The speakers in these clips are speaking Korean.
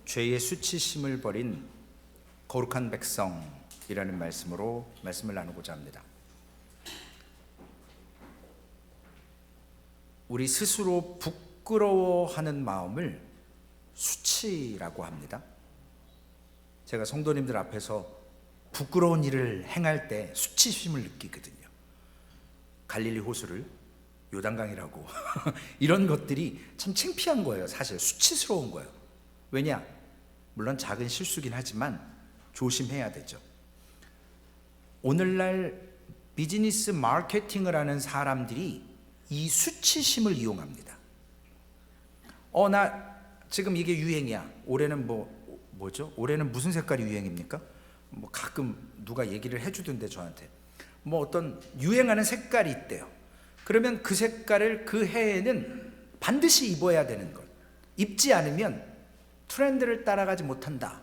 죄의 수치심을 버린 거룩한 백성이라는 말씀으로 말씀을 나누고자 합니다. 우리 스스로 부끄러워하는 마음을 수치라고 합니다. 제가 성도님들 앞에서 부끄러운 일을 행할 때 수치심을 느끼거든요. 갈릴리 호수를 요단강이라고 이런 것들이 참 창피한 거예요. 사실 수치스러운 거예요. 왜냐? 물론 작은 실수긴 하지만 조심해야 되죠. 오늘날 비즈니스 마케팅을 하는 사람들이 이 수치심을 이용합니다. 나 지금 이게 유행이야. 올해는 뭐죠? 올해는 무슨 색깔이 유행입니까? 가끔 누가 얘기를 해주던데 저한테 어떤 유행하는 색깔이 있대요. 그러면 그 색깔을 그 해에는 반드시 입어야 되는 것. 입지 않으면 트렌드를 따라가지 못한다.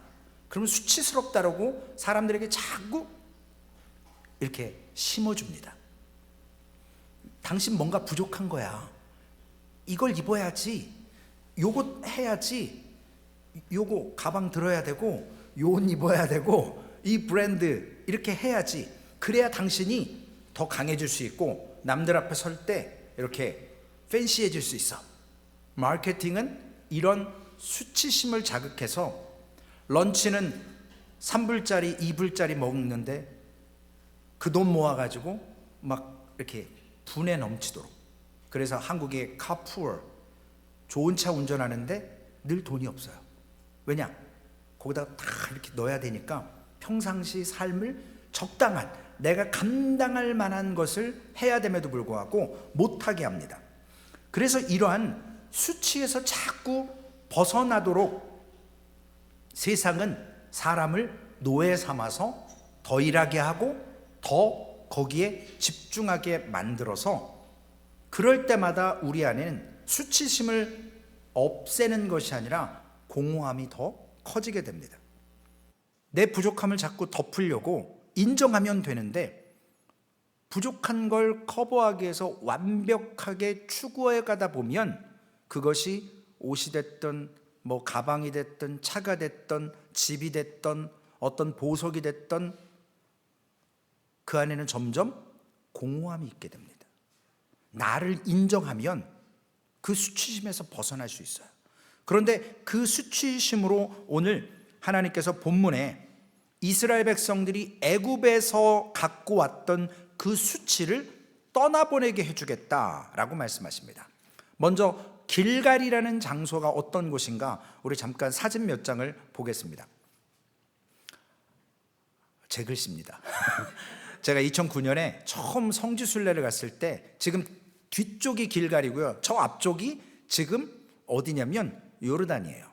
그러면 수치스럽다라고 사람들에게 자꾸 이렇게 심어줍니다. 당신 뭔가 부족한 거야. 이걸 입어야지. 요거 해야지. 요거 가방 들어야 되고 요 옷 입어야 되고 이 브랜드 이렇게 해야지. 그래야 당신이 더 강해질 수 있고 남들 앞에 설 때 이렇게 팬시해질 수 있어. 마케팅은 이런 수치심을 자극해서 런치는 3불짜리 2불짜리 먹는데 그 돈 모아가지고 막 이렇게 분에 넘치도록. 그래서 한국의 카푸어, 좋은 차 운전하는데 늘 돈이 없어요. 왜냐? 거기다가 다 이렇게 넣어야 되니까 평상시 삶을 적당한, 내가 감당할 만한 것을 해야 됨에도 불구하고 못하게 합니다. 그래서 이러한 수치에서 자꾸 벗어나도록 세상은 사람을 노예 삼아서 더 일하게 하고 더 거기에 집중하게 만들어서 그럴 때마다 우리 안에는 수치심을 없애는 것이 아니라 공허함이 더 커지게 됩니다. 내 부족함을 자꾸 덮으려고 인정하면 되는데 부족한 걸 커버하기 위해서 완벽하게 추구해 가다 보면 그것이 옷이 됐든 가방이 됐든 차가 됐든 집이 됐든 어떤 보석이 됐든 그 안에는 점점 공허함이 있게 됩니다. 나를 인정하면 그 수치심에서 벗어날 수 있어요. 그런데 그 수치심으로 오늘 하나님께서 본문에 이스라엘 백성들이 애굽에서 갖고 왔던 그 수치를 떠나보내게 해주겠다라고 말씀하십니다. 먼저 길갈이라는 장소가 어떤 곳인가 우리 잠깐 사진 몇 장을 보겠습니다. 제 글씨입니다. 제가 2009년에 처음 성지순례를 갔을 때 지금 뒤쪽이 길갈이고요. 저 앞쪽이 지금 어디냐면 요르단이에요.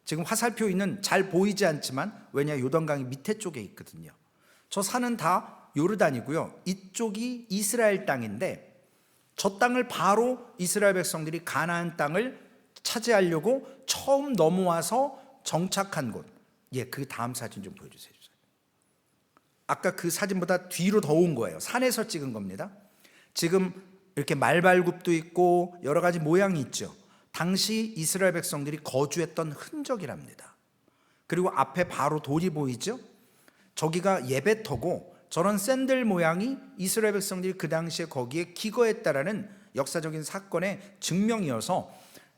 지금 화살표 있는 잘 보이지 않지만 왜냐 요단강이 밑에 쪽에 있거든요. 저 산은 다 요르단이고요. 이쪽이 이스라엘 땅인데 저 땅을 바로 이스라엘 백성들이 가나안 땅을 차지하려고 처음 넘어와서 정착한 곳. 그 다음 사진 좀 보여주세요. 아까 그 사진보다 뒤로 더 온 거예요. 산에서 찍은 겁니다. 지금 이렇게 말발굽도 있고 여러 가지 모양이 있죠. 당시 이스라엘 백성들이 거주했던 흔적이랍니다. 그리고 앞에 바로 돌이 보이죠? 저기가 예배터고 저런 샌들 모양이 이스라엘 백성들이 그 당시에 거기에 기거했다라는 역사적인 사건의 증명이어서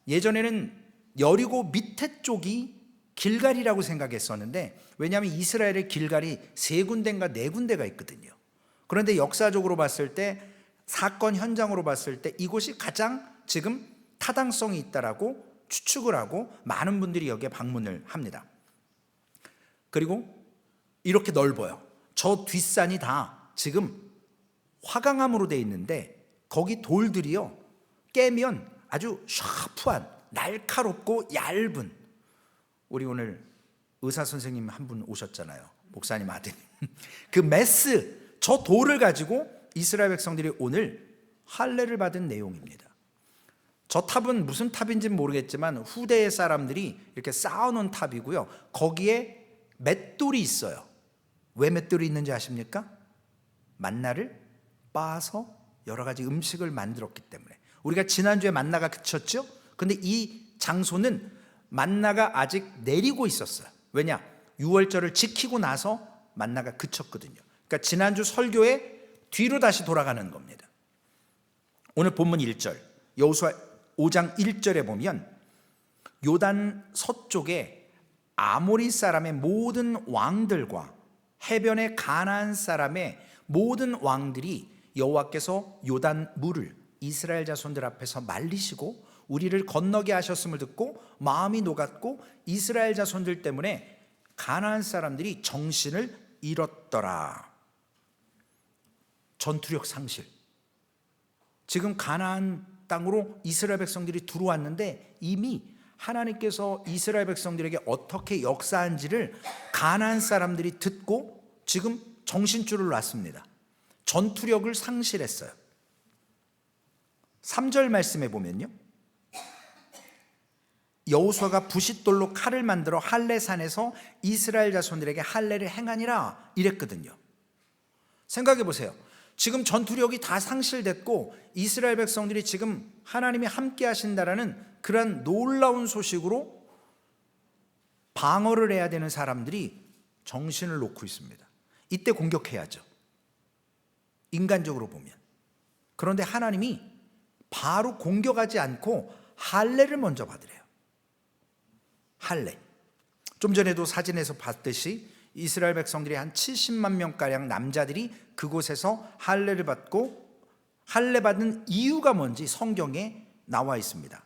예전에는 여리고 밑에 쪽이 길갈이라고 생각했었는데 왜냐하면 이스라엘의 길갈이 3군데인가 4군데가 있거든요. 그런데 역사적으로 봤을 때 사건 현장으로 봤을 때 이곳이 가장 지금 타당성이 있다라고 추측을 하고 많은 분들이 여기에 방문을 합니다. 그리고 이렇게 넓어요. 저 뒷산이 다 지금 화강암으로 되어 있는데 거기 돌들이요 깨면 아주 샤프한 날카롭고 얇은, 우리 오늘 의사 선생님 한 분 오셨잖아요. 목사님 아드님. 그 메스, 저 돌을 가지고 이스라엘 백성들이 오늘 할례를 받은 내용입니다. 저 탑은 무슨 탑인지는 모르겠지만 후대의 사람들이 이렇게 쌓아놓은 탑이고요. 거기에 맷돌이 있어요. 왜 맷돌이 있는지 아십니까? 만나를 빻아서 여러 가지 음식을 만들었기 때문에. 우리가 지난주에 만나가 그쳤죠? 근데 이 장소는 만나가 아직 내리고 있었어요. 왜냐? 유월절을 지키고 나서 만나가 그쳤거든요. 그러니까 지난주 설교에 뒤로 다시 돌아가는 겁니다. 오늘 본문 1절 여호수아 5장 1절에 보면 요단 서쪽에 아모리 사람의 모든 왕들과 해변의 가나안 사람의 모든 왕들이 여호와께서 요단 물을 이스라엘 자손들 앞에서 말리시고 우리를 건너게 하셨음을 듣고 마음이 녹았고 이스라엘 자손들 때문에 가나안 사람들이 정신을 잃었더라. 전투력 상실. 지금 가나안 땅으로 이스라엘 백성들이 들어왔는데 이미 하나님께서 이스라엘 백성들에게 어떻게 역사한지를 가나안 사람들이 듣고 지금 정신줄을 놨습니다. 전투력을 상실했어요. 3절 말씀에 보면요, 여호수아가 부싯돌로 칼을 만들어 할례산에서 이스라엘 자손들에게 할례를 행하니라 이랬거든요. 생각해 보세요. 지금 전투력이 다 상실됐고 이스라엘 백성들이 지금 하나님이 함께 하신다라는 그런 놀라운 소식으로 방어를 해야 되는 사람들이 정신을 놓고 있습니다. 이때 공격해야죠, 인간적으로 보면. 그런데 하나님이 바로 공격하지 않고 할례를 먼저 받으래요. 할례. 좀 전에도 사진에서 봤듯이 이스라엘 백성들이 한 70만 명가량 남자들이 그곳에서 할례를 받고 할례 받은 이유가 뭔지 성경에 나와 있습니다.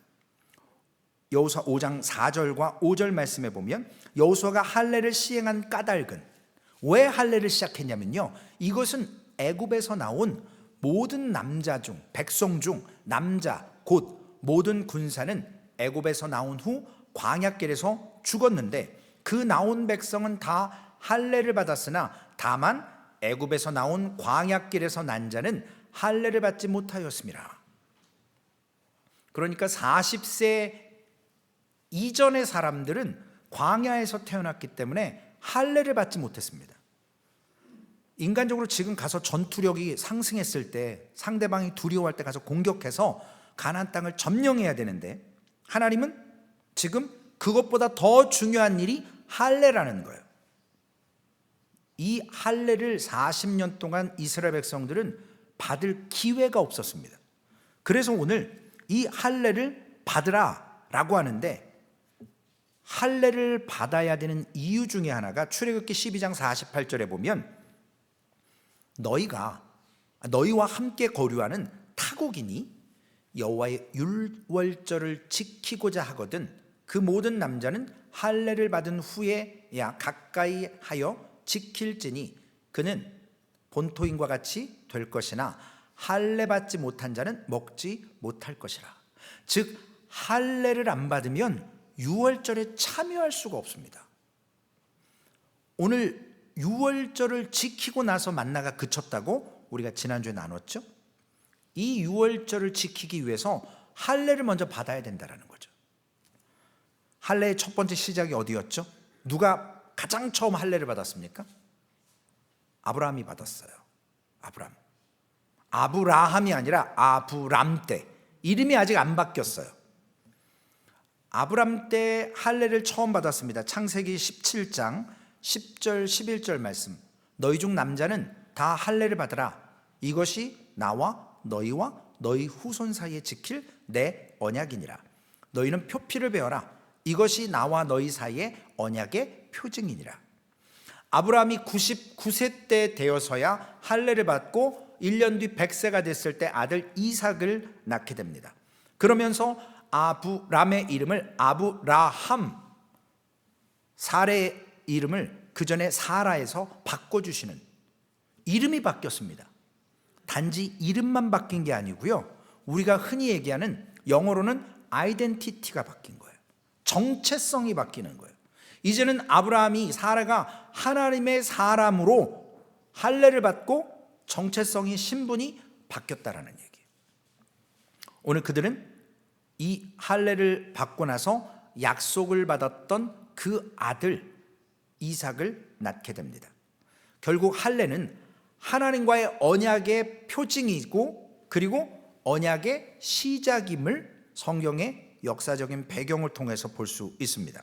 여호수아 5장 4절과 5절 말씀에 보면 여호수아가 할례를 시행한 까닭은, 왜 할례를 시작했냐면요, 이것은 애굽에서 나온 모든 남자 중, 백성 중 남자 곧 모든 군사는 애굽에서 나온 후 광야길에서 죽었는데 그 나온 백성은 다 할례를 받았으나 다만 애굽에서 나온 광야길에서 난 자는 할례를 받지 못하였습니다. 그러니까 40세 이전의 사람들은 광야에서 태어났기 때문에 할례를 받지 못했습니다. 인간적으로 지금 가서 전투력이 상승했을 때, 상대방이 두려워할 때 가서 공격해서 가나안 땅을 점령해야 되는데 하나님은 지금 그것보다 더 중요한 일이 할례라는 거예요. 이 할례를 40년 동안 이스라엘 백성들은 받을 기회가 없었습니다. 그래서 오늘 이 할례를 받으라라고 하는데, 할례를 받아야 되는 이유 중에 하나가 출애굽기 12장 48절에 보면 너희와 함께 거류하는 타국인이 여호와의 율월절을 지키고자 하거든 그 모든 남자는 할례를 받은 후에야 가까이 하여 지킬지니 그는 본토인과 같이 될 것이나 할례 받지 못한 자는 먹지 못할 것이라. 즉 할례를 안 받으면 유월절에 참여할 수가 없습니다. 오늘 유월절을 지키고 나서 만나가 그쳤다고 우리가 지난주에 나눴죠. 이 유월절을 지키기 위해서 할례를 먼저 받아야 된다는 거죠. 할례의 첫 번째 시작이 어디였죠? 누가 가장 처음 할례를 받았습니까? 아브라함이 받았어요. 아브라함이 아니라 아브람 때, 이름이 아직 안 바뀌었어요. 아브람 때 할례를 처음 받았습니다. 창세기 17장 10절 11절 말씀, 너희 중 남자는 다 할례를 받으라. 이것이 나와 너희와 너희 후손 사이에 지킬 내 언약이니라. 너희는 표피를 베어라. 이것이 나와 너희 사이에 언약의 표징이니라. 아브라함이 99세 때 되어서야 할례를 받고 1년 뒤 100세가 됐을 때 아들 이삭을 낳게 됩니다. 그러면서 아브람의 이름을 아브라함, 사레의 이름을 그 전에 사라에서 바꿔주시는, 이름이 바뀌었습니다. 단지 이름만 바뀐 게 아니고요, 우리가 흔히 얘기하는 영어로는 아이덴티티가 바뀐 거예요. 정체성이 바뀌는 거예요. 이제는 아브라함이, 사라가 하나님의 사람으로 할례를 받고 정체성이, 신분이 바뀌었다라는 얘기예요. 오늘 그들은 이 할례를 받고 나서 약속을 받았던 그 아들 이삭을 낳게 됩니다. 결국 할례는 하나님과의 언약의 표징이고 그리고 언약의 시작임을 성경에 역사적인 배경을 통해서 볼 수 있습니다.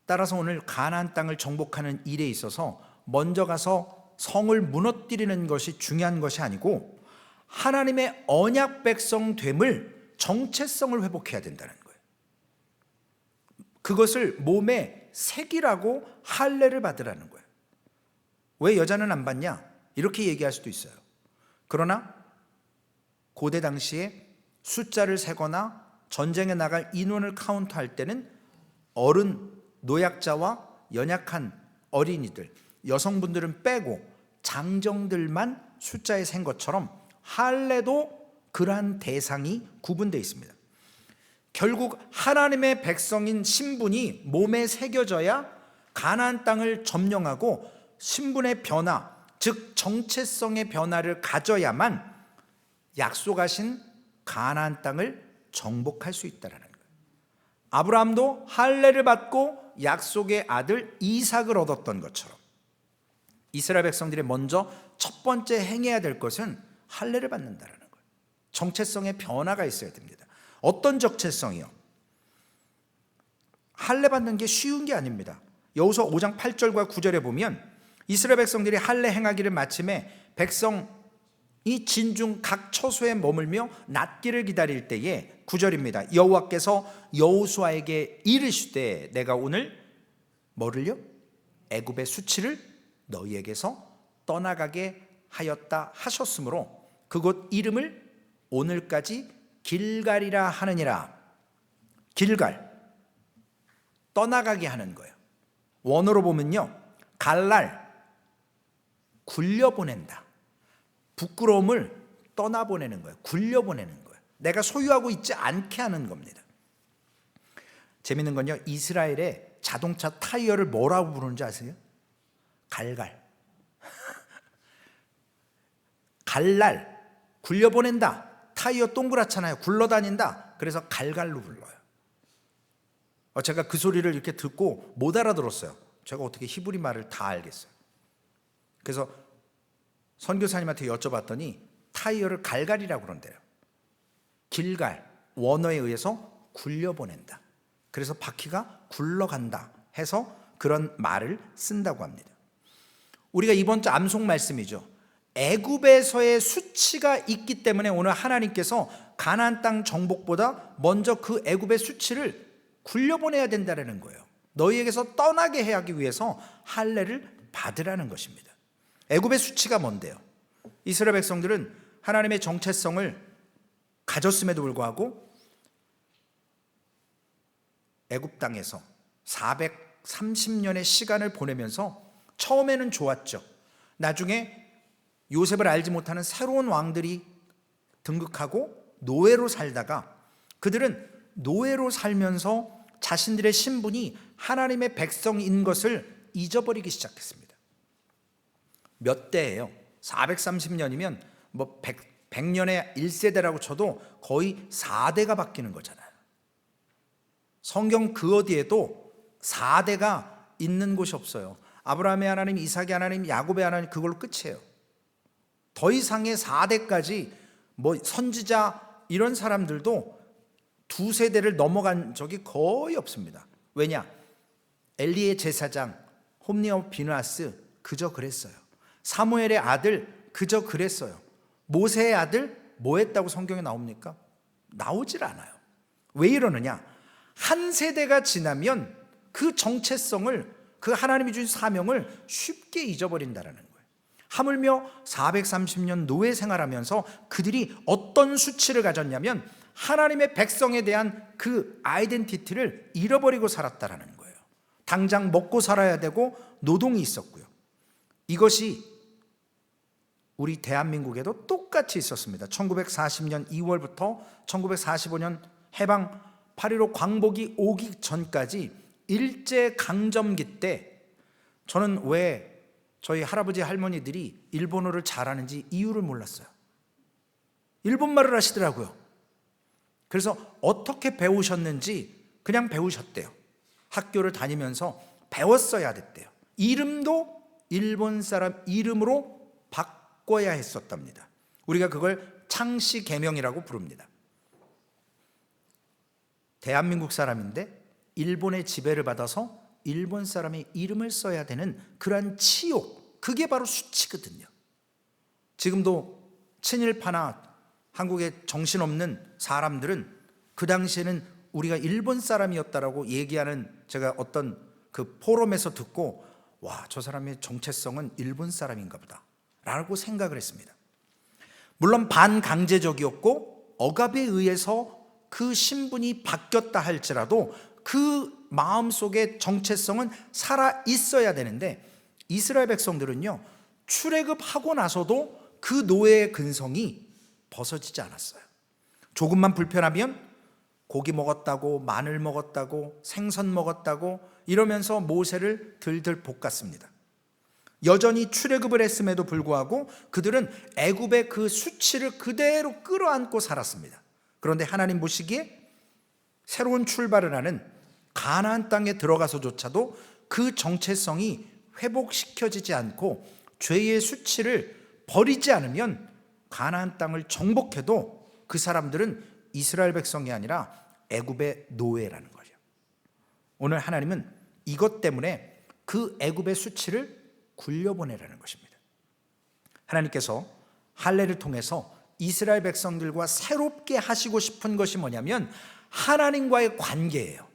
따라서 오늘 가나안 땅을 정복하는 일에 있어서 먼저 가서 성을 무너뜨리는 것이 중요한 것이 아니고 하나님의 언약 백성 됨을, 정체성을 회복해야 된다는 거예요. 그것을 몸에 새기라고 할례를 받으라는 거예요. 왜 여자는 안 받냐? 이렇게 얘기할 수도 있어요. 그러나 고대 당시에 숫자를 세거나 전쟁에 나갈 인원을 카운트할 때는 어른, 노약자와 연약한 어린이들, 여성분들은 빼고 장정들만 숫자에 센 것처럼 할례도 그러한 대상이 구분되어 있습니다. 결국 하나님의 백성인 신분이 몸에 새겨져야 가나안 땅을 점령하고 신분의 변화, 즉 정체성의 변화를 가져야만 약속하신 가나안 땅을 정복할 수 있다는 거예요. 아브라함도 할례를 받고 약속의 아들 이삭을 얻었던 것처럼 이스라엘 백성들이 먼저 첫 번째 행해야 될 것은 할례를 받는다는 거예요. 정체성의 변화가 있어야 됩니다. 어떤 정체성이요? 할례 받는 게 쉬운 게 아닙니다. 여호수아 5장 8절과 9절에 보면 이스라엘 백성들이 할례 행하기를 마침에 백성이 진중 각 처소에 머물며 낫기를 기다릴 때에 9절입니다. 여호와께서 여호수아에게 이르시되 내가 오늘 뭐를요? 애굽의 수치를 너희에게서 떠나가게 하였다 하셨으므로 그곳 이름을 오늘까지 길갈이라 하느니라. 길갈, 떠나가게 하는 거예요. 원어로 보면요, 갈랄, 굴려보낸다. 부끄러움을 떠나보내는 거예요. 굴려보내는 거예요. 내가 소유하고 있지 않게 하는 겁니다. 재밌는 건요, 이스라엘의 자동차 타이어를 뭐라고 부르는지 아세요? 갈갈. 갈랄, 굴려보낸다. 타이어 동그랗잖아요. 굴러다닌다. 그래서 갈갈로 불러요. 제가 그 소리를 이렇게 듣고 못 알아들었어요. 제가 어떻게 히브리 말을 다 알겠어요. 그래서 선교사님한테 여쭤봤더니 타이어를 갈갈이라고 그런대요. 길갈, 원어에 의해서 굴려보낸다. 그래서 바퀴가 굴러간다 해서 그런 말을 쓴다고 합니다. 우리가 이번 주 암송 말씀이죠. 애굽에서의 수치가 있기 때문에 오늘 하나님께서 가나안 땅 정복보다 먼저 그 애굽의 수치를 굴려보내야 된다는 거예요. 너희에게서 떠나게 하기 위해서 할례를 받으라는 것입니다. 애굽의 수치가 뭔데요? 이스라엘 백성들은 하나님의 정체성을 가졌음에도 불구하고 애굽 땅에서 430년의 시간을 보내면서 처음에는 좋았죠. 나중에 요셉을 알지 못하는 새로운 왕들이 등극하고 노예로 살다가 그들은 노예로 살면서 자신들의 신분이 하나님의 백성인 것을 잊어버리기 시작했습니다. 몇 대예요? 430년이면 뭐 100년의 1세대라고 쳐도 거의 4대가 바뀌는 거잖아요. 성경 그 어디에도 4대가 있는 곳이 없어요. 아브라함의 하나님, 이삭의 하나님, 야곱의 하나님, 그걸로 끝이에요. 더 이상의 4대까지 뭐 선지자 이런 사람들도 두세 대를 넘어간 적이 거의 없습니다. 왜냐? 엘리의 제사장 홈리와 비느하스 그저 그랬어요. 사무엘의 아들 그저 그랬어요. 모세의 아들 뭐 했다고 성경에 나옵니까? 나오질 않아요. 왜 이러느냐? 한 세대가 지나면 그 정체성을, 그 하나님이 주신 사명을 쉽게 잊어버린다는 거예요. 하물며 430년 노예 생활하면서 그들이 어떤 수치를 가졌냐면 하나님의 백성에 대한 그 아이덴티티를 잃어버리고 살았다라는 거예요. 당장 먹고 살아야 되고 노동이 있었고요. 이것이 우리 대한민국에도 똑같이 있었습니다. 1940년 2월부터 1945년 해방 8.15 광복이 오기 전까지 일제강점기 때 저는 왜 저희 할아버지 할머니들이 일본어를 잘하는지 이유를 몰랐어요. 일본말을 하시더라고요. 그래서 어떻게 배우셨는지 그냥 배우셨대요. 학교를 다니면서 배웠어야 됐대요. 이름도 일본 사람 이름으로 바꿔야 했었답니다. 우리가 그걸 창씨 계명이라고 부릅니다. 대한민국 사람인데 일본의 지배를 받아서 일본 사람의 이름을 써야 되는 그러한 치욕, 그게 바로 수치거든요. 지금도 친일파나 한국의 정신없는 사람들은 그 당시에는 우리가 일본 사람이었다라고 얘기하는, 제가 어떤 그 포럼에서 듣고, 와, 저 사람의 정체성은 일본 사람인가 보다 라고 생각을 했습니다. 물론 반강제적이었고 억압에 의해서 그 신분이 바뀌었다 할지라도 그 마음속의 정체성은 살아 있어야 되는데, 이스라엘 백성들은요, 출애굽하고 나서도 그 노예의 근성이 벗어지지 않았어요. 조금만 불편하면 고기 먹었다고, 마늘 먹었다고, 생선 먹었다고 이러면서 모세를 들들 볶았습니다. 여전히 출애굽을 했음에도 불구하고 그들은 애굽의 그 수치를 그대로 끌어안고 살았습니다. 그런데 하나님 보시기에 새로운 출발을 하는 가나안 땅에 들어가서조차도 그 정체성이 회복시켜지지 않고 죄의 수치를 버리지 않으면 가나안 땅을 정복해도 그 사람들은 이스라엘 백성이 아니라 애굽의 노예라는 거죠. 오늘 하나님은 이것 때문에 그 애굽의 수치를 굴려보내라는 것입니다. 하나님께서 할례를 통해서 이스라엘 백성들과 새롭게 하시고 싶은 것이 뭐냐면 하나님과의 관계예요.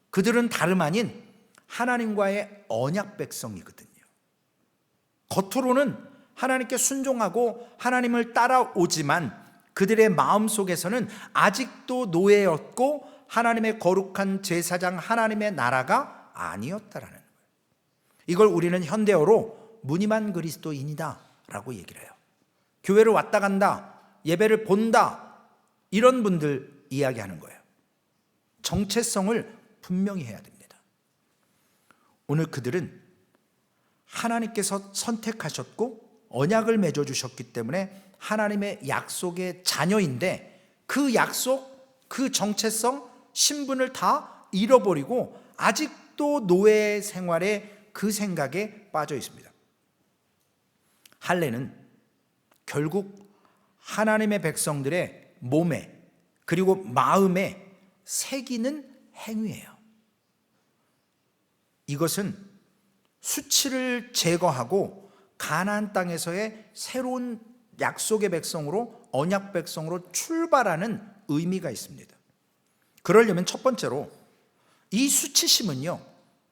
그들은 다름 아닌 하나님과의 언약 백성이거든요. 겉으로는 하나님께 순종하고 하나님을 따라오지만 그들의 마음속에서는 아직도 노예였고 하나님의 거룩한 제사장 하나님의 나라가 아니었다라는 거예요. 이걸 우리는 현대어로 무늬만 그리스도인이다 라고 얘기를 해요. 교회를 왔다 간다, 예배를 본다, 이런 분들 이야기하는 거예요. 정체성을 분명히 해야 됩니다. 오늘 그들은 하나님께서 선택하셨고 언약을 맺어주셨기 때문에 하나님의 약속의 자녀인데 그 약속, 그 정체성, 신분을 다 잃어버리고 아직도 노예 생활에 그 생각에 빠져 있습니다. 할례는 결국 하나님의 백성들의 몸에 그리고 마음에 새기는 행위예요. 이것은 수치를 제거하고 가나안 땅에서의 새로운 약속의 백성으로, 언약 백성으로 출발하는 의미가 있습니다. 그러려면 첫 번째로 이 수치심은요,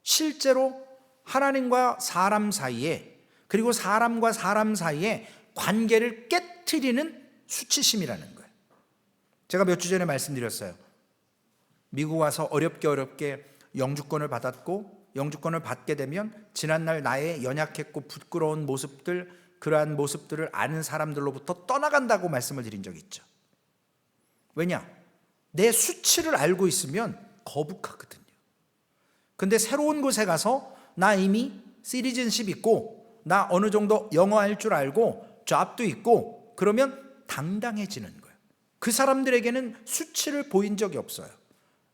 실제로 하나님과 사람 사이에, 그리고 사람과 사람 사이에 관계를 깨트리는 수치심이라는 거예요. 제가 몇 주 전에 말씀드렸어요. 미국 와서 어렵게 영주권을 받았고, 영주권을 받게 되면 지난날 나의 연약했고 부끄러운 모습들, 그러한 모습들을 아는 사람들로부터 떠나간다고 말씀을 드린 적이 있죠. 왜냐? 내 수치를 알고 있으면 거북하거든요. 근데 새로운 곳에 가서 나 이미 시티즌십 있고 나 어느 정도 영어 할 줄 알고 잡도 있고 그러면 당당해지는 거예요. 그 사람들에게는 수치를 보인 적이 없어요.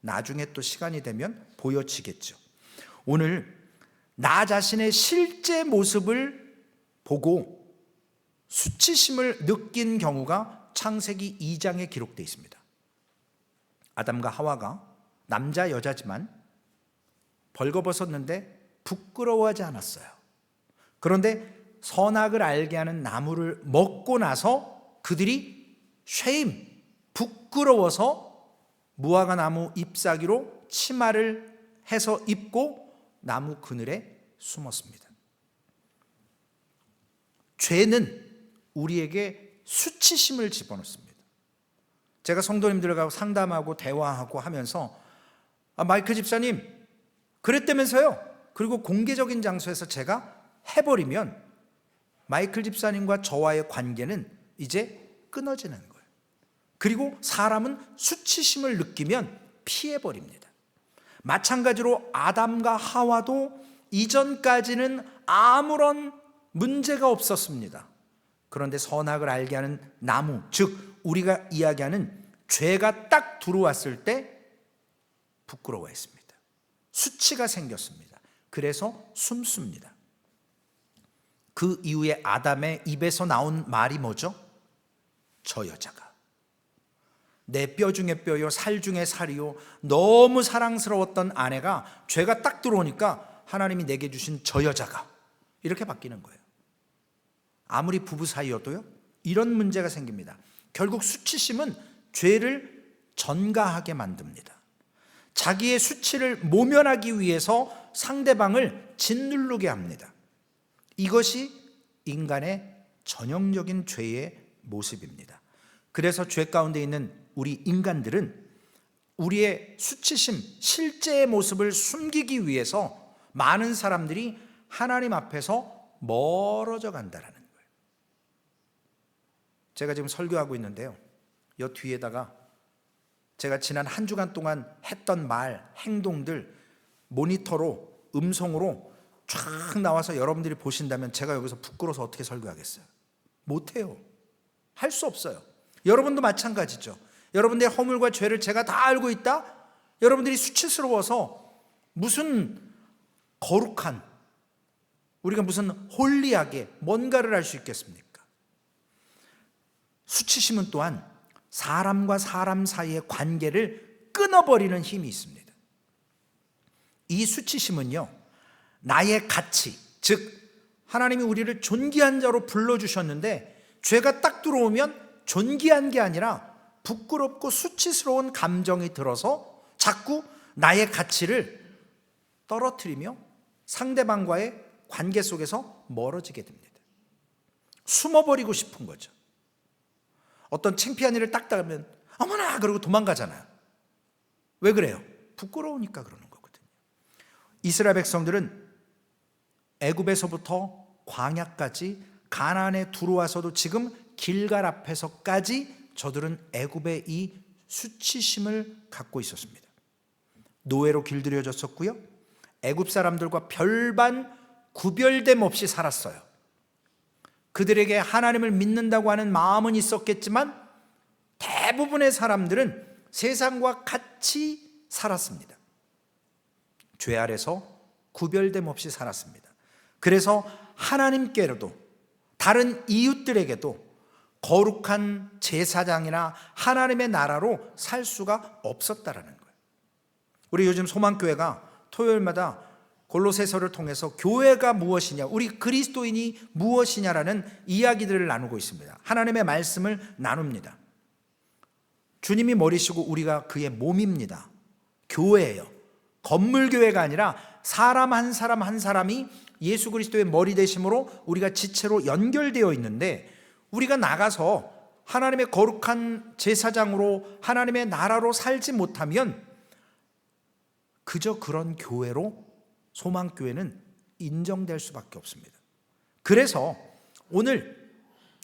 나중에 또 시간이 되면 보여지겠죠. 오늘 나 자신의 실제 모습을 보고 수치심을 느낀 경우가 창세기 2장에 기록되어 있습니다. 아담과 하와가 남자 여자지만 벌거벗었는데 부끄러워하지 않았어요. 그런데 선악을 알게 하는 나무를 먹고 나서 그들이 부끄러워서 무화과 나무 잎사귀로 치마를 해서 입고 나무 그늘에 숨었습니다. 죄는 우리에게 수치심을 집어넣습니다. 제가 성도님들과 상담하고 대화하고 하면서 마이클 집사님 그랬다면서요? 그리고 공개적인 장소에서 제가 해버리면 마이클 집사님과 저와의 관계는 이제 끊어지는 거예요. 그리고 사람은 수치심을 느끼면 피해버립니다. 마찬가지로 아담과 하와도 이전까지는 아무런 문제가 없었습니다. 그런데 선악을 알게 하는 나무, 즉 우리가 이야기하는 죄가 딱 들어왔을 때 부끄러워했습니다. 수치가 생겼습니다. 그래서 숨습니다. 그 이후에 아담의 입에서 나온 말이 뭐죠? 저 여자가. 내 뼈 중에 뼈요 살 중에 살이요, 너무 사랑스러웠던 아내가 죄가 딱 들어오니까 하나님이 내게 주신 저 여자가 이렇게 바뀌는 거예요. 아무리 부부 사이여도요, 이런 문제가 생깁니다. 결국 수치심은 죄를 전가하게 만듭니다. 자기의 수치를 모면하기 위해서 상대방을 짓누르게 합니다. 이것이 인간의 전형적인 죄의 모습입니다. 그래서 죄 가운데 있는 우리 인간들은 우리의 수치심, 실제의 모습을 숨기기 위해서 많은 사람들이 하나님 앞에서 멀어져 간다라는 거예요. 제가 지금 설교하고 있는데요, 이 뒤에다가 제가 지난 한 주간 동안 했던 말, 행동들 모니터로, 음성으로 쫙 나와서 여러분들이 보신다면 제가 여기서 부끄러워서 어떻게 설교하겠어요? 못해요. 할 수 없어요. 여러분도 마찬가지죠. 여러분들의 허물과 죄를 제가 다 알고 있다? 여러분들이 수치스러워서 무슨 거룩한, 우리가 무슨 홀리하게 뭔가를 할 수 있겠습니까? 수치심은 또한 사람과 사람 사이의 관계를 끊어버리는 힘이 있습니다. 이 수치심은요, 나의 가치, 즉 하나님이 우리를 존귀한 자로 불러주셨는데 죄가 딱 들어오면 존귀한 게 아니라 부끄럽고 수치스러운 감정이 들어서 자꾸 나의 가치를 떨어뜨리며 상대방과의 관계 속에서 멀어지게 됩니다. 숨어버리고 싶은 거죠. 어떤 창피한 일을 딱 당하면 어머나 그러고 도망가잖아요. 왜 그래요? 부끄러우니까 그러는 거거든요. 이스라엘 백성들은 애굽에서부터 광야까지 가나안에 들어와서도 지금 길갈 앞에서까지 저들은 애굽의 이 수치심을 갖고 있었습니다. 노예로 길들여졌었고요, 애굽 사람들과 별반 구별됨 없이 살았어요. 그들에게 하나님을 믿는다고 하는 마음은 있었겠지만 대부분의 사람들은 세상과 같이 살았습니다. 죄 아래서 구별됨 없이 살았습니다. 그래서 하나님께로도 다른 이웃들에게도 거룩한 제사장이나 하나님의 나라로 살 수가 없었다라는 거예요. 우리 요즘 소망교회가 토요일마다 골로새서를 통해서 교회가 무엇이냐, 우리 그리스도인이 무엇이냐라는 이야기들을 나누고 있습니다. 하나님의 말씀을 나눕니다. 주님이 머리시고 우리가 그의 몸입니다. 교회예요. 건물교회가 아니라 사람 한 사람 한 사람이 예수 그리스도의 머리 되심으로 우리가 지체로 연결되어 있는데, 우리가 나가서 하나님의 거룩한 제사장으로 하나님의 나라로 살지 못하면 그저 그런 교회로 소망교회는 인정될 수밖에 없습니다. 그래서 오늘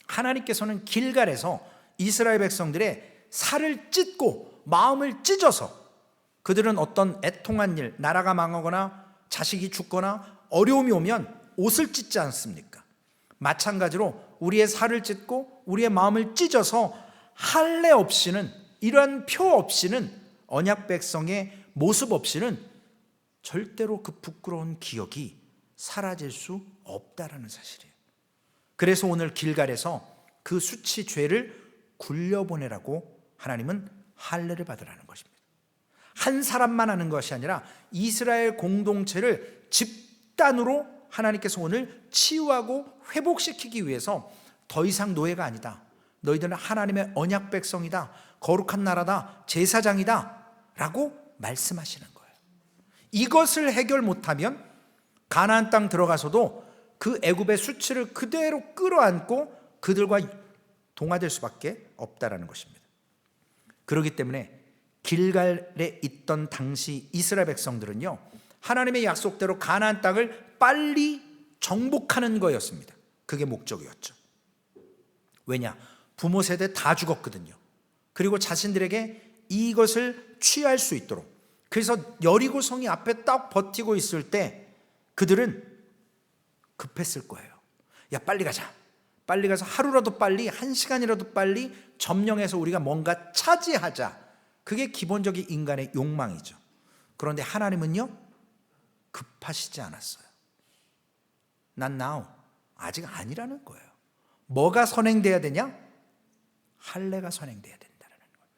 하나님께서는 길갈에서 이스라엘 백성들의 살을 찢고 마음을 찢어서, 그들은 어떤 애통한 일, 나라가 망하거나 자식이 죽거나 어려움이 오면 옷을 찢지 않습니까? 마찬가지로 우리의 살을 찢고 우리의 마음을 찢어서 할례 없이는, 이러한 표 없이는, 언약 백성의 모습 없이는 절대로 그 부끄러운 기억이 사라질 수 없다라는 사실이에요. 그래서 오늘 길갈에서 그 수치 죄를 굴려보내라고 하나님은 할례를 받으라는 것입니다. 한 사람만 하는 것이 아니라 이스라엘 공동체를 집단으로 하나님께서 오늘 치유하고 회복시키기 위해서 더 이상 노예가 아니다, 너희들은 하나님의 언약 백성이다, 거룩한 나라다, 제사장이다 라고 말씀하시는 거예요. 이것을 해결 못하면 가나안 땅 들어가서도 그 애굽의 수치를 그대로 끌어안고 그들과 동화될 수밖에 없다라는 것입니다. 그렇기 때문에 길갈에 있던 당시 이스라엘 백성들은요, 하나님의 약속대로 가나안 땅을 빨리 정복하는 거였습니다. 그게 목적이었죠. 왜냐? 부모 세대 다 죽었거든요. 그리고 자신들에게 이것을 취할 수 있도록, 그래서 여리고성이 앞에 딱 버티고 있을 때 그들은 급했을 거예요. 야, 빨리 가자. 빨리 가서 하루라도 빨리, 한 시간이라도 빨리 점령해서 우리가 뭔가 차지하자. 그게 기본적인 인간의 욕망이죠. 그런데 하나님은요, 급하시지 않았어요. Not now. 아직 아니라는 거예요. 뭐가 선행돼야 되냐? 할례가 선행돼야 된다는 거예요.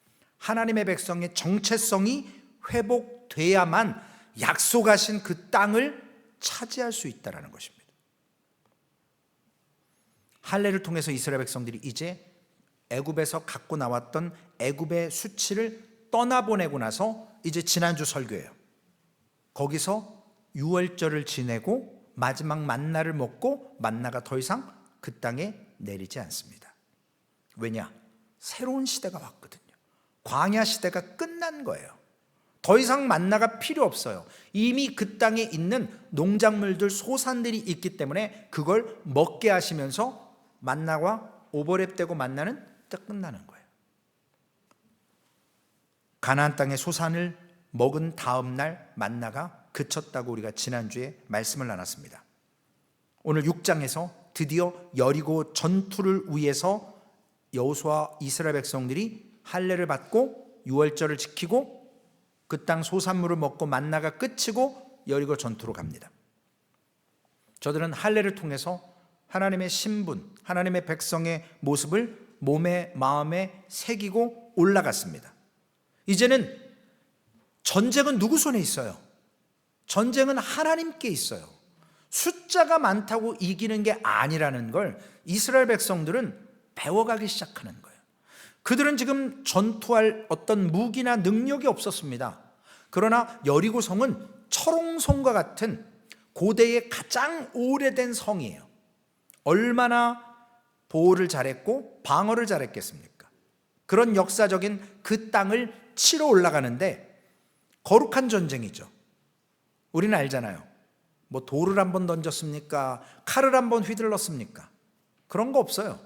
하나님의 백성의 정체성이 회복돼야만 약속하신 그 땅을 차지할 수 있다는 것입니다. 할례를 통해서 이스라엘 백성들이 이제 애굽에서 갖고 나왔던 애굽의 수치를 떠나보내고 나서 이제 지난주 설교예요. 거기서 유월절을 지내고 마지막 만나를 먹고 만나가 더 이상 그 땅에 내리지 않습니다. 왜냐? 새로운 시대가 왔거든요. 광야 시대가 끝난 거예요. 더 이상 만나가 필요 없어요. 이미 그 땅에 있는 농작물들, 소산들이 있기 때문에 그걸 먹게 하시면서 만나와 오버랩되고 만나는 딱 끝나는 거예요. 가나안 땅의 소산을 먹은 다음 날 만나가 그쳤다고 우리가 지난주에 말씀을 나눴습니다. 오늘 6장에서 드디어 여리고 전투를 위해서 여호수아 이스라엘 백성들이 할례를 받고 유월절을 지키고 그 땅 소산물을 먹고 만나가 끝이고 여리고 전투로 갑니다. 저들은 할례를 통해서 하나님의 신분, 하나님의 백성의 모습을 몸에 마음에 새기고 올라갔습니다. 이제는 전쟁은 누구 손에 있어요? 전쟁은 하나님께 있어요. 숫자가 많다고 이기는 게 아니라는 걸 이스라엘 백성들은 배워가기 시작하는 거예요. 그들은 지금 전투할 어떤 무기나 능력이 없었습니다. 그러나 여리고성은 철옹성과 같은 고대의 가장 오래된 성이에요. 얼마나 보호를 잘했고 방어를 잘했겠습니까? 그런 역사적인 그 땅을 치러 올라가는데 거룩한 전쟁이죠. 우리는 알잖아요. 뭐 돌을 한번 던졌습니까? 칼을 한번 휘둘렀습니까? 그런 거 없어요.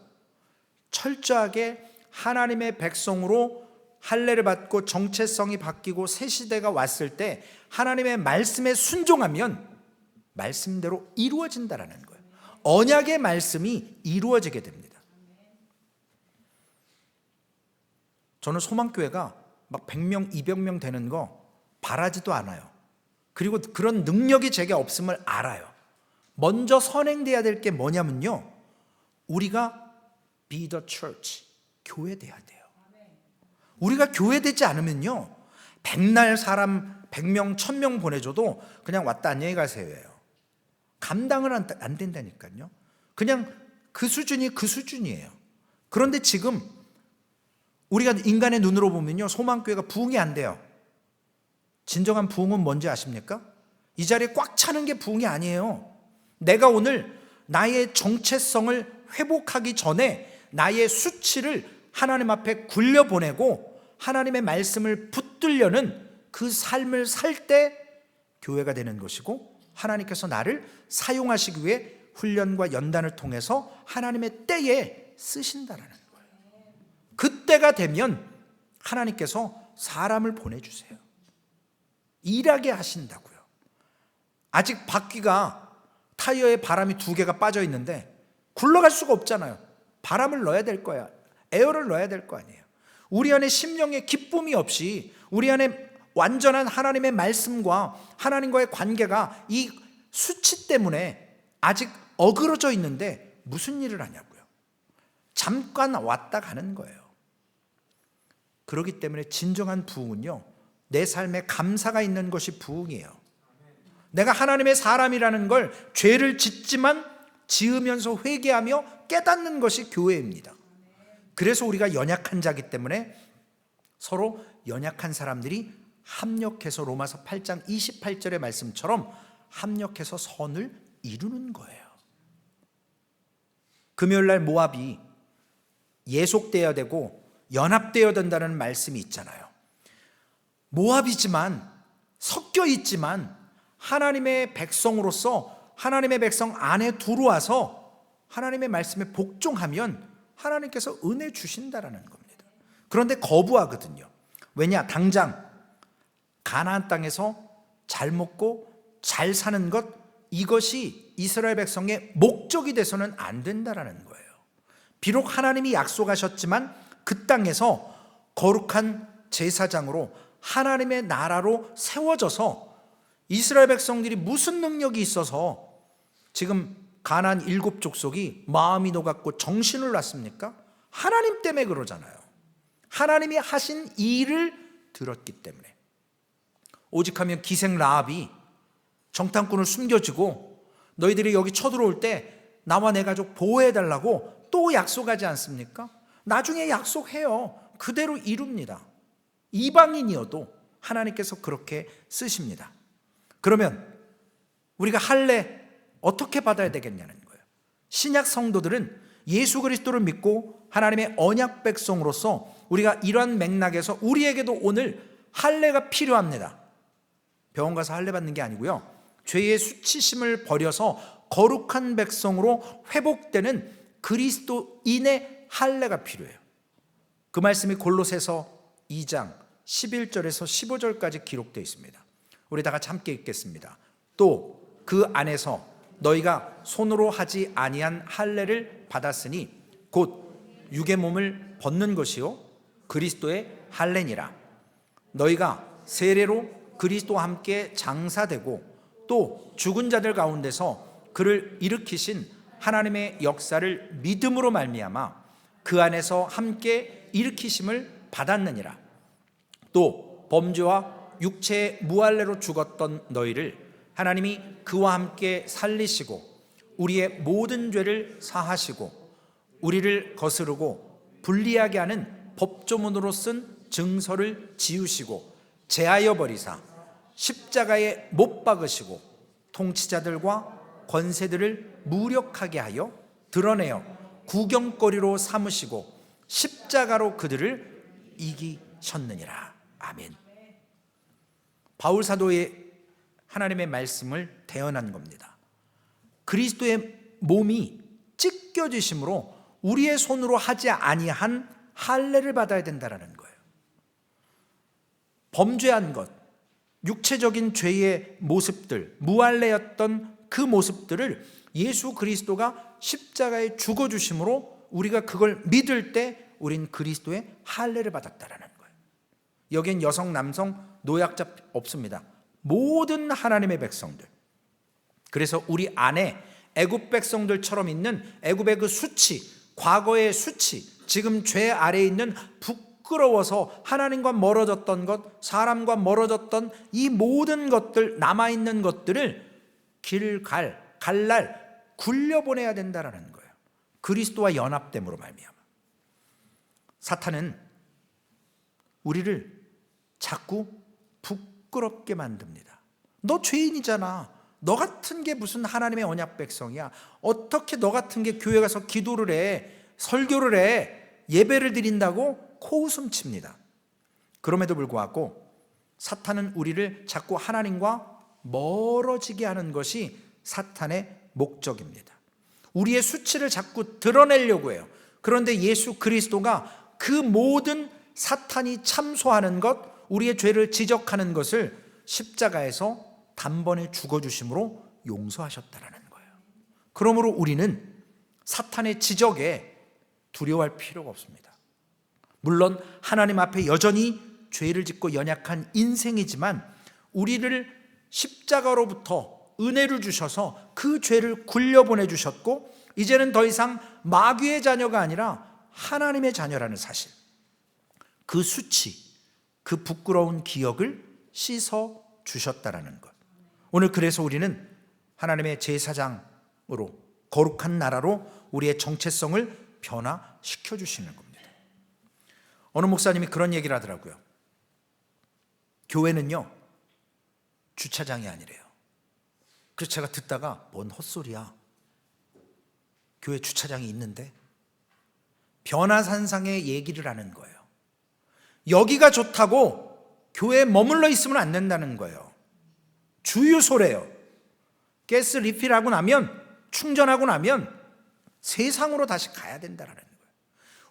철저하게 하나님의 백성으로 할례를 받고 정체성이 바뀌고 새 시대가 왔을 때 하나님의 말씀에 순종하면 말씀대로 이루어진다라는 거예요. 언약의 말씀이 이루어지게 됩니다. 저는 소망교회가 막 100명, 200명 되는 거 바라지도 않아요. 그리고 그런 능력이 제게 없음을 알아요. 먼저 선행돼야 될 게 뭐냐면요, 우리가 be the church, 교회 돼야 돼요. 우리가 교회 되지 않으면요, 백날 사람 100명, 1000명 보내줘도 그냥 왔다 안녕히 가세요예요. 감당을 안 된다니까요. 그냥 그 수준이 그 수준이에요. 그런데 지금 우리가 인간의 눈으로 보면요, 소망교회가 부흥이 안 돼요. 진정한 부흥은 뭔지 아십니까? 이 자리에 꽉 차는 게 부흥이 아니에요. 내가 오늘 나의 정체성을 회복하기 전에 나의 수치를 하나님 앞에 굴려보내고 하나님의 말씀을 붙들려는 그 삶을 살 때 교회가 되는 것이고, 하나님께서 나를 사용하시기 위해 훈련과 연단을 통해서 하나님의 때에 쓰신다라는 거예요. 그때가 되면 하나님께서 사람을 보내주세요. 일하게 하신다고요. 아직 바퀴가, 타이어에 바람이 2개가 빠져 있는데 굴러갈 수가 없잖아요. 바람을 넣어야 될 거야. 에어를 넣어야 될 거 아니에요. 우리 안에 심령의 기쁨이 없이, 우리 안에 완전한 하나님의 말씀과 하나님과의 관계가 이 수치 때문에 아직 어그러져 있는데 무슨 일을 하냐고요. 잠깐 왔다 가는 거예요. 그렇기 때문에 진정한 부흥은요, 내 삶에 감사가 있는 것이 부흥이에요. 내가 하나님의 사람이라는 걸 죄를 짓지만 지으면서 회개하며 깨닫는 것이 교회입니다. 그래서 우리가 연약한 자기 때문에 서로 연약한 사람들이 합력해서 로마서 8장 28절의 말씀처럼 합력해서 선을 이루는 거예요. 금요일날 모압이 예속되어야 되고 연합되어야 된다는 말씀이 있잖아요. 모압이지만, 섞여 있지만 하나님의 백성으로서 하나님의 백성 안에 들어와서 하나님의 말씀에 복종하면 하나님께서 은혜 주신다라는 겁니다. 그런데 거부하거든요. 왜냐? 당장 가나안 땅에서 잘 먹고 잘 사는 것, 이것이 이스라엘 백성의 목적이 돼서는 안 된다라는 거예요. 비록 하나님이 약속하셨지만 그 땅에서 거룩한 제사장으로 하나님의 나라로 세워져서 이스라엘 백성들이 무슨 능력이 있어서 지금 가나안 7족속이 마음이 녹았고 정신을 놨습니까? 하나님 때문에 그러잖아요. 하나님이 하신 일을 들었기 때문에. 오직하면 기생 라합이 정탐꾼을 숨겨주고 너희들이 여기 쳐들어올 때 나와 내 가족 보호해달라고 또 약속하지 않습니까? 나중에 약속해요. 그대로 이룹니다. 이방인이어도 하나님께서 그렇게 쓰십니다. 그러면 우리가 할례 어떻게 받아야 되겠냐는 거예요. 신약 성도들은 예수 그리스도를 믿고 하나님의 언약 백성으로서 우리가 이러한 맥락에서 우리에게도 오늘 할례가 필요합니다. 병원 가서 할례 받는 게 아니고요, 죄의 수치심을 버려서 거룩한 백성으로 회복되는 그리스도인의 할례가 필요해요. 그 말씀이 골로새서 2장 11절에서 15절까지 기록되어 있습니다. 우리 다 같이 함께 읽겠습니다. 또 그 안에서 너희가 손으로 하지 아니한 할례를 받았으니 곧 육의 몸을 벗는 것이요 그리스도의 할례니라. 너희가 세례로 그리스도와 함께 장사되고 또 죽은 자들 가운데서 그를 일으키신 하나님의 역사를 믿음으로 말미암아 그 안에서 함께 일으키심을 받았느니라. 또 범죄와 육체의 무할례로 죽었던 너희를 하나님이 그와 함께 살리시고 우리의 모든 죄를 사하시고 우리를 거스르고 불리하게 하는 법조문으로 쓴 증서를 지우시고 제하여 버리사 십자가에 못 박으시고 통치자들과 권세들을 무력하게 하여 드러내어 구경거리로 삼으시고 십자가로 그들을 이기셨느니라. 아멘. 바울 사도의 하나님의 말씀을 대언한 겁니다. 그리스도의 몸이 찢겨지심으로 우리의 손으로 하지 아니한 할례를 받아야 된다는 거예요. 범죄한 것, 육체적인 죄의 모습들, 무할례였던 그 모습들을 예수 그리스도가 십자가에 죽어주심으로 우리가 그걸 믿을 때 우린 그리스도의 할례를 받았다는 거예요. 여긴 여성, 남성, 노약자 없습니다. 모든 하나님의 백성들. 그래서 우리 안에 애굽 백성들처럼 있는 애굽의 그 수치, 과거의 수치, 지금 죄 아래에 있는 부끄러워서 하나님과 멀어졌던 것, 사람과 멀어졌던 이 모든 것들, 남아있는 것들을 갈날 굴려보내야 된다는 거예요. 그리스도와 연합됨으로 말미암아. 사탄은 우리를 자꾸 부끄럽게 만듭니다. 너 죄인이잖아. 너 같은 게 무슨 하나님의 언약 백성이야. 어떻게 너 같은 게 교회 가서 기도를 해, 설교를 해, 예배를 드린다고 코웃음 칩니다. 그럼에도 불구하고 사탄은 우리를 자꾸 하나님과 멀어지게 하는 것이 사탄의 목적입니다. 우리의 수치를 자꾸 드러내려고 해요. 그런데 예수 그리스도가 그 모든 사탄이 참소하는 것, 우리의 죄를 지적하는 것을 십자가에서 단번에 죽어주심으로 용서하셨다는 거예요. 그러므로 우리는 사탄의 지적에 두려워할 필요가 없습니다. 물론 하나님 앞에 여전히 죄를 짓고 연약한 인생이지만 우리를 십자가로부터 은혜를 주셔서 그 죄를 굴려보내 주셨고 이제는 더 이상 마귀의 자녀가 아니라 하나님의 자녀라는 사실, 그 수치, 그 부끄러운 기억을 씻어 주셨다라는 것. 오늘 그래서 우리는 하나님의 제사장으로 거룩한 나라로 우리의 정체성을 변화시켜 주시는 겁니다. 어느 목사님이 그런 얘기를 하더라고요. 교회는요 주차장이 아니래요. 그래서 제가 듣다가 뭔 헛소리야, 교회 주차장이 있는데, 변화산상의 얘기를 하는 거예요. 여기가 좋다고 교회에 머물러 있으면 안 된다는 거예요. 주유소래요. 가스 리필하고 나면, 충전하고 나면 세상으로 다시 가야 된다는 거예요.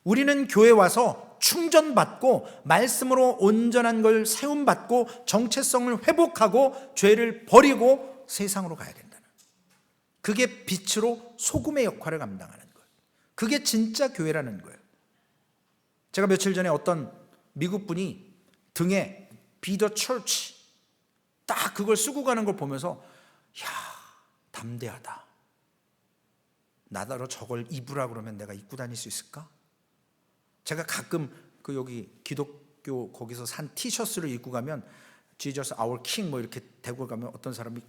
우리는 교회 와서 충전받고 말씀으로 온전한 걸 세움받고 정체성을 회복하고 죄를 버리고 세상으로 가야 된다는 거예요. 그게 빛으로 소금의 역할을 감당하는 거예요. 그게 진짜 교회라는 거예요. 제가 며칠 전에 어떤 미국 분이 등에 Be the Church 딱 그걸 쓰고 가는 걸 보면서 야, 담대하다. 나더러 저걸 입으라 그러면 내가 입고 다닐 수 있을까? 제가 가끔 그 여기 기독교 거기서 산 티셔츠를 입고 가면 Jesus our King 뭐 이렇게 대고 가면 어떤 사람이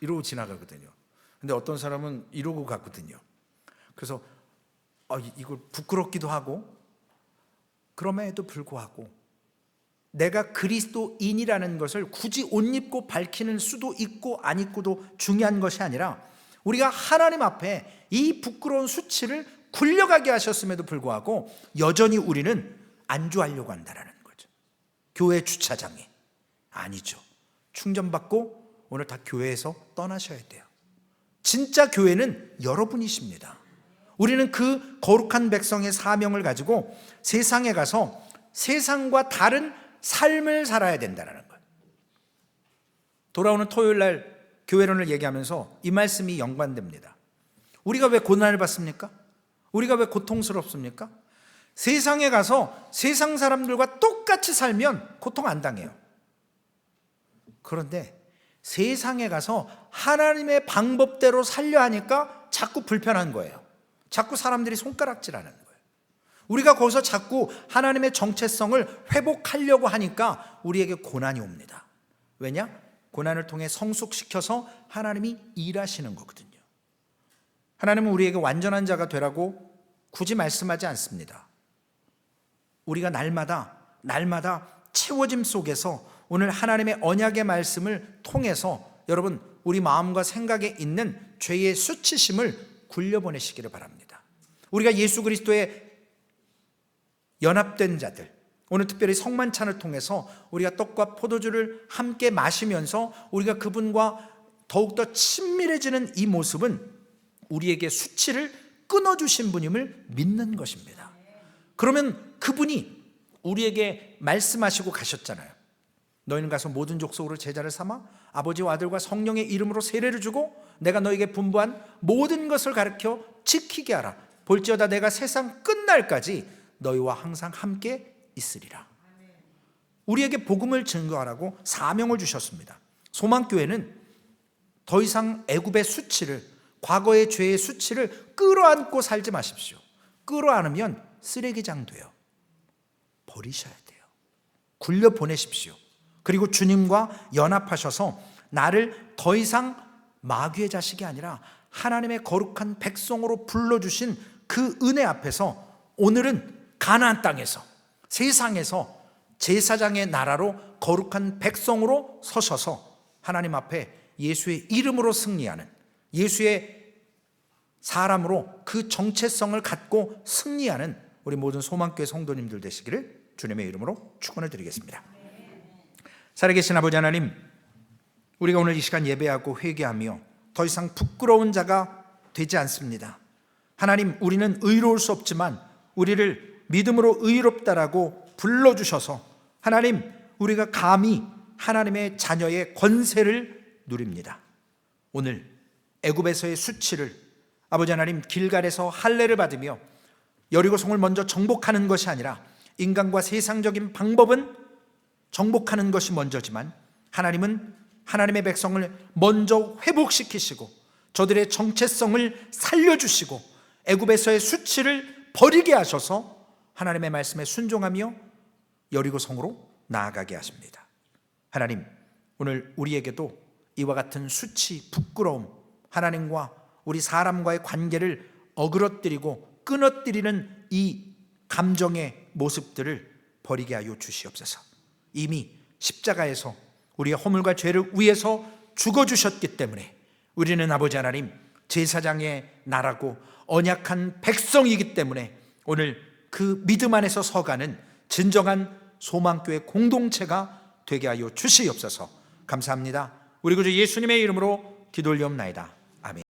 이러고 지나가거든요. 근데 어떤 사람은 이러고 가거든요. 그래서 이걸 부끄럽기도 하고, 그럼에도 불구하고 내가 그리스도인이라는 것을 굳이 옷 입고 밝히는 수도 있고 안 입고도 중요한 것이 아니라, 우리가 하나님 앞에 이 부끄러운 수치를 굴려가게 하셨음에도 불구하고 여전히 우리는 안주하려고 한다는 거죠. 교회 주차장에. 아니죠. 충전받고 오늘 다 교회에서 떠나셔야 돼요. 진짜 교회는 여러분이십니다. 우리는 그 거룩한 백성의 사명을 가지고 세상에 가서 세상과 다른 삶을 살아야 된다는 거예요. 돌아오는 토요일 날 교회론을 얘기하면서 이 말씀이 연관됩니다. 우리가 왜 고난을 받습니까? 우리가 왜 고통스럽습니까? 세상에 가서 세상 사람들과 똑같이 살면 고통 안 당해요. 그런데 세상에 가서 하나님의 방법대로 살려 하니까 자꾸 불편한 거예요. 자꾸 사람들이 손가락질하는 거예요. 우리가 거기서 자꾸 하나님의 정체성을 회복하려고 하니까 우리에게 고난이 옵니다. 왜냐? 고난을 통해 성숙시켜서 하나님이 일하시는 거거든요. 하나님은 우리에게 완전한 자가 되라고 굳이 말씀하지 않습니다. 우리가 날마다 채워짐 속에서 오늘 하나님의 언약의 말씀을 통해서 여러분, 우리 마음과 생각에 있는 죄의 수치심을 굴려보내시기를 바랍니다. 우리가 예수 그리스도의 연합된 자들, 오늘 특별히 성만찬을 통해서 우리가 떡과 포도주를 함께 마시면서 우리가 그분과 더욱더 친밀해지는 이 모습은 우리에게 수치를 끊어주신 분임을 믿는 것입니다. 그러면 그분이 우리에게 말씀하시고 가셨잖아요. 너희는 가서 모든 족속으로 제자를 삼아 아버지와 아들과 성령의 이름으로 세례를 주고 내가 너에게 분부한 모든 것을 가르쳐 지키게 하라. 볼지어다 내가 세상 끝날까지 너희와 항상 함께 있으리라. 우리에게 복음을 증거하라고 사명을 주셨습니다. 소망교회는 더 이상 애굽의 수치를, 과거의 죄의 수치를 끌어안고 살지 마십시오. 끌어안으면 쓰레기장 돼요. 버리셔야 돼요. 굴려 보내십시오. 그리고 주님과 연합하셔서 나를 더 이상 마귀의 자식이 아니라 하나님의 거룩한 백성으로 불러주신 그 은혜 앞에서 오늘은 가나안 땅에서, 세상에서 제사장의 나라로 거룩한 백성으로 서셔서 하나님 앞에 예수의 이름으로 승리하는, 예수의 사람으로 그 정체성을 갖고 승리하는 우리 모든 소망교회 성도님들 되시기를 주님의 이름으로 축원을 드리겠습니다. 살아계신 아버지 하나님, 우리가 오늘 이 시간 예배하고 회개하며 더 이상 부끄러운 자가 되지 않습니다. 하나님, 우리는 의로울 수 없지만 우리를 믿음으로 의롭다라고 불러주셔서 하나님, 우리가 감히 하나님의 자녀의 권세를 누립니다. 오늘 애굽에서의 수치를 아버지 하나님, 길갈에서 할례를 받으며 여리고성을 먼저 정복하는 것이 아니라 인간과 세상적인 방법은 정복하는 것이 먼저지만 하나님은 하나님의 백성을 먼저 회복시키시고 저들의 정체성을 살려주시고 애굽에서의 수치를 버리게 하셔서 하나님의 말씀에 순종하며 여리고성으로 나아가게 하십니다. 하나님, 오늘 우리에게도 이와 같은 수치, 부끄러움, 하나님과 우리 사람과의 관계를 어그러뜨리고 끊어뜨리는 이 감정의 모습들을 버리게 하여 주시옵소서. 이미 십자가에서 우리의 허물과 죄를 위해서 죽어주셨기 때문에 우리는 아버지 하나님 제사장의 나라고 언약한 백성이기 때문에 오늘 그 믿음 안에서 서가는 진정한 소망교회 공동체가 되게 하여 주시옵소서. 감사합니다. 우리 구주 예수님의 이름으로 기도 올리옵나이다.